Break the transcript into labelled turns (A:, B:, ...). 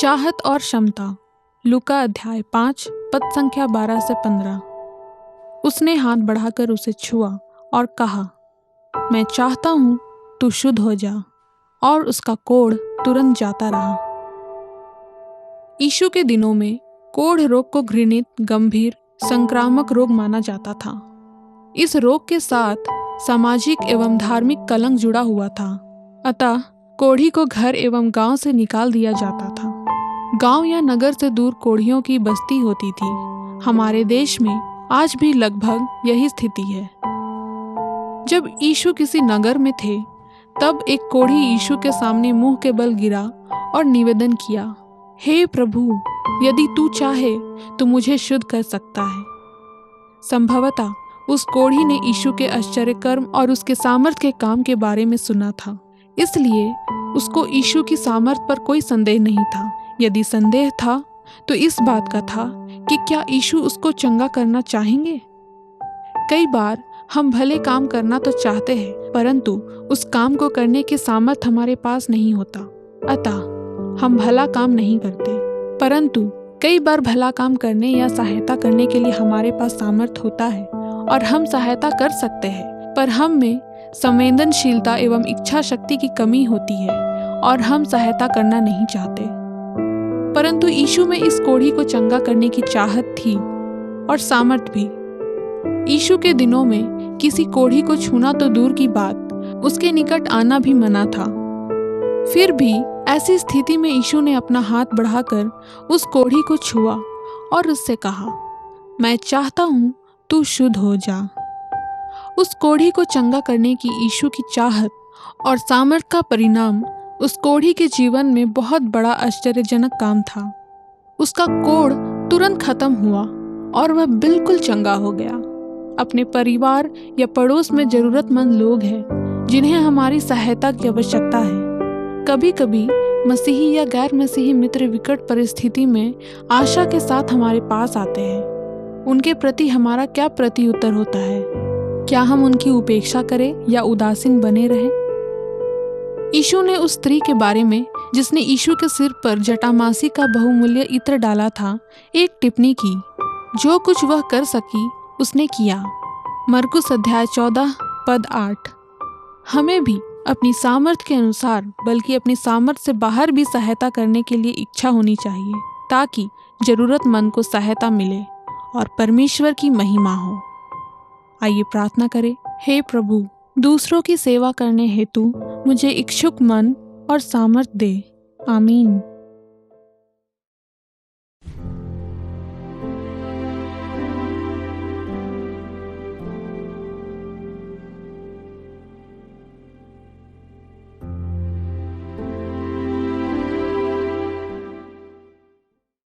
A: चाहत और क्षमता। लूका अध्याय 5 पद संख्या 12 से 15। उसने हाथ बढ़ाकर उसे छुआ और कहा, मैं चाहता हूँ तू शुद्ध हो जा। और उसका कोढ़ तुरंत जाता रहा। यीशु के दिनों में कोढ़ रोग को घृणित, गंभीर, संक्रामक रोग माना जाता था। इस रोग के साथ सामाजिक एवं धार्मिक कलंक जुड़ा हुआ था। अतः कोढ़ी को घर एवं गांव से निकाल दिया जाता था। गांव या नगर से दूर कोढ़ियों की बस्ती होती थी। हमारे देश में आज भी लगभग यही स्थिति है। जब यीशु किसी नगर में थे, तब एक कोढ़ी यीशु के सामने मुंह के बल गिरा और निवेदन किया, हे प्रभु, यदि तू चाहे तो मुझे शुद्ध कर सकता है। संभवतः उस कोढ़ी ने यीशु के आश्चर्य कर्म और उसके सामर्थ के काम के बारे में सुना था, इसलिए उसको यीशु की सामर्थ पर कोई संदेह नहीं था। यदि संदेह था तो इस बात का था कि क्या यीशु उसको चंगा करना चाहेंगे। कई बार हम भले काम करना तो चाहते हैं, परंतु उस काम को करने की सामर्थ हमारे पास नहीं होता, अतः हम भला काम नहीं करते। परंतु कई बार भला काम करने या सहायता करने के लिए हमारे पास सामर्थ होता है और हम सहायता कर सकते हैं, पर हम में संवेदनशीलता एवं इच्छा शक्ति की कमी होती है और हम सहायता करना नहीं चाहते। परंतु यीशु में इस कोढ़ी को चंगा करने की चाहत थी और सामर्थ भी। यीशु के दिनों में किसी कोढ़ी को छूना तो दूर की बात, उसके निकट आना भी मना था। फिर भी ऐसी स्थिति में यीशु ने अपना हाथ बढ़ाकर उस कोढ़ी को छुआ और उससे कहा, मैं चाहता हूँ तू शुद्ध हो जा। उस कोढ़ी को चंगा करने की यीशु की चाहत और सामर्थ का परिणाम उस कोढ़ी के जीवन में बहुत बड़ा आश्चर्यजनक काम था। उसका कोढ़ तुरंत खत्म हुआ और वह बिल्कुल चंगा हो गया। अपने परिवार या पड़ोस में जरूरतमंद लोग हैं जिन्हें हमारी सहायता की आवश्यकता है। कभी कभी मसीही या गैर मसीही मित्र विकट परिस्थिति में आशा के साथ हमारे पास आते हैं। उनके प्रति हमारा क्या प्रत्युत्तर होता है? क्या हम उनकी उपेक्षा करें या उदासीन बने रहें? यीशु ने उस स्त्री के बारे में जिसने यीशु के सिर पर जटामासी का बहुमूल्य इत्र डाला था, एक टिप्पणी की। जो कुछ वह कर सकी उसने किया। मरकुस अध्याय 14 पद 8। हमें भी अपनी सामर्थ्य के अनुसार, बल्कि अपनी सामर्थ्य से बाहर भी सहायता करने के लिए इच्छा होनी चाहिए, ताकि जरूरतमंद को सहायता मिले और परमेश्वर की महिमा हो। आइए प्रार्थना करें। हे प्रभु, दूसरों की सेवा करने हेतु मुझे इच्छुक मन और सामर्थ्य दे। आमीन।